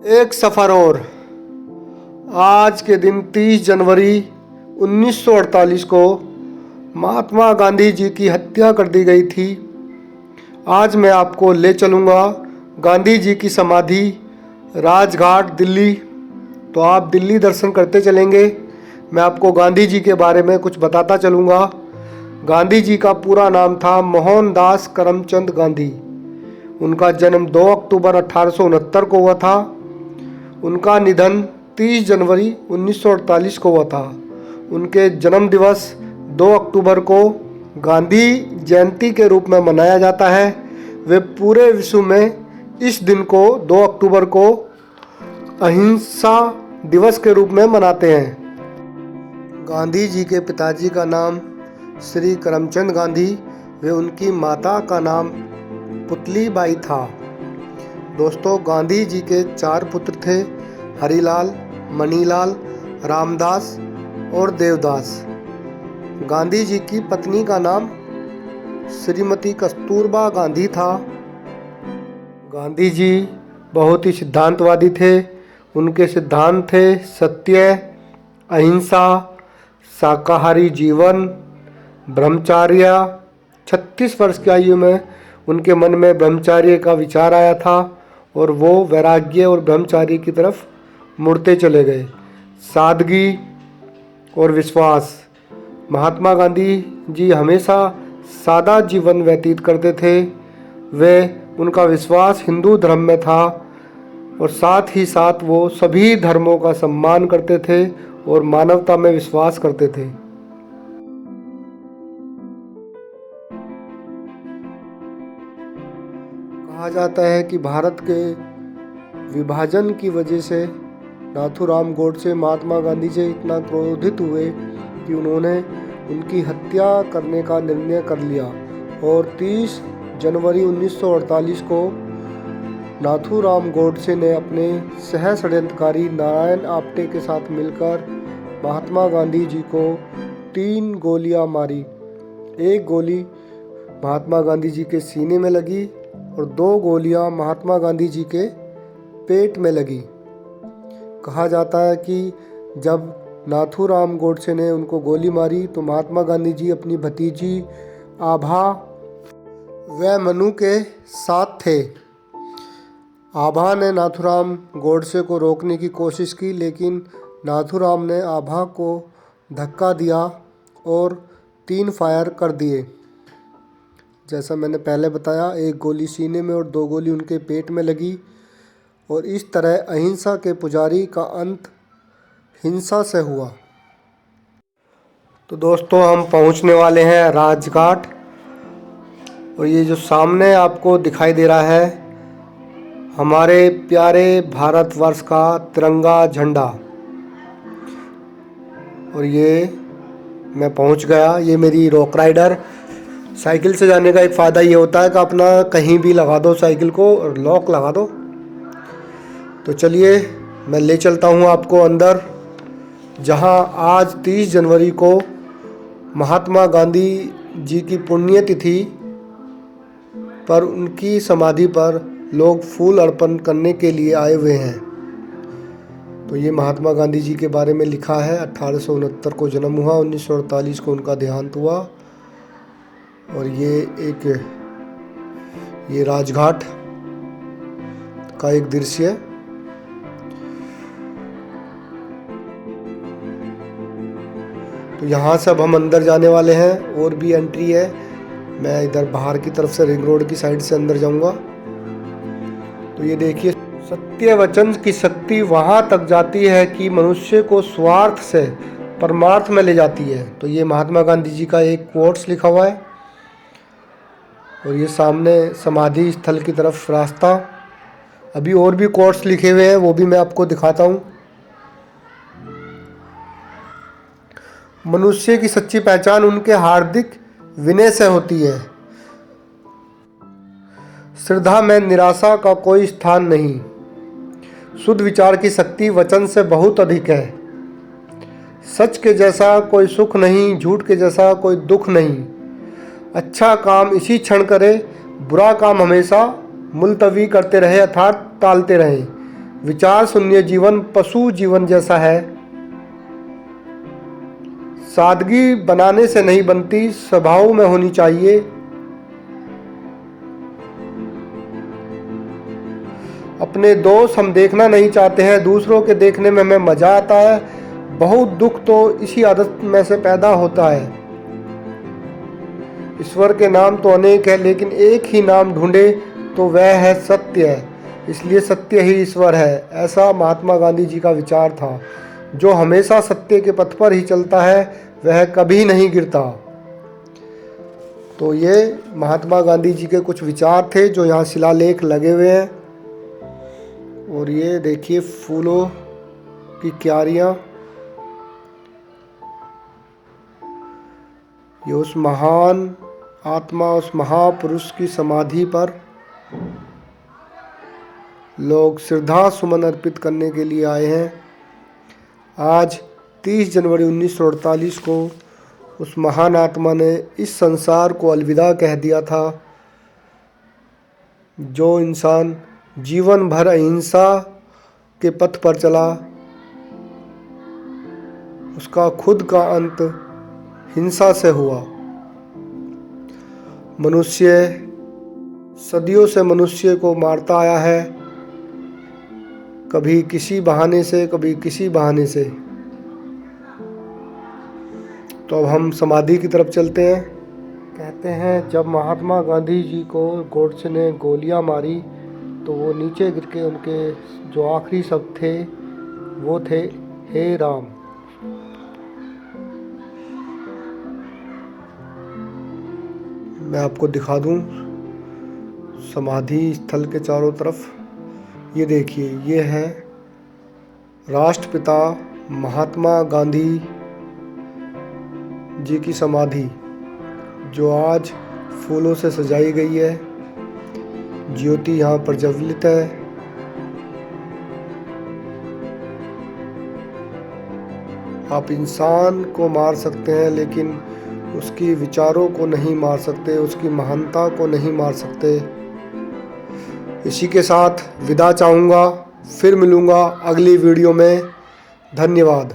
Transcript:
एक सफ़र और। आज के दिन 30 जनवरी 1948 को महात्मा गांधी जी की हत्या कर दी गई थी। आज मैं आपको ले चलूँगा गांधी जी की समाधि राजघाट दिल्ली। तो आप दिल्ली दर्शन करते चलेंगे। मैं आपको गांधी जी के बारे में कुछ बताता चलूँगा। गांधी जी का पूरा नाम था मोहनदास करमचंद गांधी। उनका जन्म 2 अक्टूबर 1869 को हुआ था। उनका निधन 30 जनवरी 1948 को हुआ था। उनके जन्म दिवस 2 अक्टूबर को गांधी जयंती के रूप में मनाया जाता है। वे पूरे विश्व में इस दिन को 2 अक्टूबर को अहिंसा दिवस के रूप में मनाते हैं। गांधी जी के पिताजी का नाम श्री करमचंद गांधी व उनकी माता का नाम पुतलीबाई था। दोस्तों, गांधी जी के 4 पुत्र थे, हरिलाल, मणिलाल, रामदास और देवदास। गांधी जी की पत्नी का नाम श्रीमती कस्तूरबा गांधी था। गांधी जी बहुत ही सिद्धांतवादी थे। उनके सिद्धांत थे सत्य, अहिंसा, शाकाहारी जीवन, ब्रह्मचर्य। 36 वर्ष की आयु में उनके मन में ब्रह्मचर्य का विचार आया था और वो वैराग्य और ब्रह्मचर्य की तरफ मुड़ते चले गए। सादगी और विश्वास। महात्मा गांधी जी हमेशा सादा जीवन व्यतीत करते थे। वे उनका विश्वास हिंदू धर्म में था और साथ ही साथ वो सभी धर्मों का सम्मान करते थे और मानवता में विश्वास करते थे। कहा जाता है कि भारत के विभाजन की वजह से नाथूराम गोडसे महात्मा गांधी से इतना क्रोधित हुए कि उन्होंने उनकी हत्या करने का निर्णय कर लिया और 30 जनवरी 1948 को नाथूराम गोडसे ने अपने सह षड्यंत्रकारी नारायण आप्टे के साथ मिलकर महात्मा गांधी जी को 3 गोलियां मारी। एक गोली महात्मा गांधी जी के सीने में लगी और 2 गोलियां महात्मा गांधी जी के पेट में लगी। कहा जाता है कि जब नाथूराम गोडसे ने उनको गोली मारी तो महात्मा गांधी जी अपनी भतीजी आभा व मनु के साथ थे। आभा ने नाथूराम गोडसे को रोकने की कोशिश की, लेकिन नाथूराम ने आभा को धक्का दिया और 3 फायर कर दिए। जैसा मैंने पहले बताया, 1 गोली सीने में और 2 गोली उनके पेट में लगी और इस तरह अहिंसा के पुजारी का अंत हिंसा से हुआ। तो दोस्तों, हम पहुंचने वाले हैं राजघाट और ये जो सामने आपको दिखाई दे रहा है हमारे प्यारे भारतवर्ष का तिरंगा झंडा। और ये मैं पहुंच गया। ये मेरी रॉक राइडर। साइकिल से जाने का एक फ़ायदा ये होता है कि अपना कहीं भी लगा दो साइकिल को और लॉक लगा दो। तो चलिए मैं ले चलता हूँ आपको अंदर, जहाँ आज 30 जनवरी को महात्मा गांधी जी की पुण्यतिथि पर उनकी समाधि पर लोग फूल अर्पण करने के लिए आए हुए हैं। तो ये महात्मा गांधी जी के बारे में लिखा है। 1869 को जन्म हुआ, 1948 को उनका देहांत हुआ। और ये राजघाट का एक दृश्य है। तो यहाँ से अब हम अंदर जाने वाले हैं। और भी एंट्री है। मैं इधर बाहर की तरफ से रिंग रोड की साइड से अंदर जाऊंगा। तो ये देखिए, सत्य वचन की शक्ति वहाँ तक जाती है कि मनुष्य को स्वार्थ से परमार्थ में ले जाती है। तो ये महात्मा गांधी जी का एक कोट्स लिखा हुआ है। और ये सामने समाधि स्थल की तरफ रास्ता। अभी और भी कोट्स लिखे हुए हैं, वो भी मैं आपको दिखाता हूँ। मनुष्य की सच्ची पहचान उनके हार्दिक विनय से होती है। श्रद्धा में निराशा का कोई स्थान नहीं। शुद्ध विचार की शक्ति वचन से बहुत अधिक है। सच के जैसा कोई सुख नहीं, झूठ के जैसा कोई दुख नहीं। अच्छा काम इसी क्षण करे, बुरा काम हमेशा मुलतवी करते रहे अर्थात टालते रहें। विचार सुनिए, जीवन पशु जीवन जैसा है। सादगी बनाने से नहीं बनती, स्वभाव में होनी चाहिए। अपने दोष हम देखना नहीं चाहते हैं, दूसरों के देखने में हमें मजा आता है। बहुत दुख तो इसी आदत में से पैदा होता है। ईश्वर के नाम तो अनेक है, लेकिन एक ही नाम ढूंढे तो वह है सत्य। इसलिए सत्य ही ईश्वर है, ऐसा महात्मा गांधी जी का विचार था। जो हमेशा सत्य के पथ पर ही चलता है वह कभी नहीं गिरता। तो ये महात्मा गांधी जी के कुछ विचार थे जो यहाँ शिलालेख लगे हुए हैं। और ये देखिए फूलों की क्यारियाँ। ये उस महान आत्मा, उस महापुरुष की समाधि पर लोग श्रद्धा सुमन अर्पित करने के लिए आए हैं। आज 30 जनवरी 1948 को उस महान आत्मा ने इस संसार को अलविदा कह दिया था। जो इंसान जीवन भर अहिंसा के पथ पर चला, उसका खुद का अंत हिंसा से हुआ। मनुष्य सदियों से मनुष्य को मारता आया है, कभी किसी बहाने से, कभी किसी बहाने से। तो अब हम समाधि की तरफ चलते हैं। कहते हैं जब महात्मा गांधी जी को गोडसे ने गोलियां मारी तो वो नीचे गिर के उनके जो आखिरी शब्द थे वो थे, हे राम। मैं आपको दिखा दूं समाधि स्थल के चारों तरफ। ये देखिए, ये है राष्ट्रपिता महात्मा गांधी जी की समाधि, जो आज फूलों से सजाई गई है। ज्योति यहाँ पर प्रज्वलित है। आप इंसान को मार सकते हैं, लेकिन उसकी विचारों को नहीं मार सकते, उसकी महानता को नहीं मार सकते। इसी के साथ विदा चाहूँगा, फिर मिलूँगा अगली वीडियो में। धन्यवाद।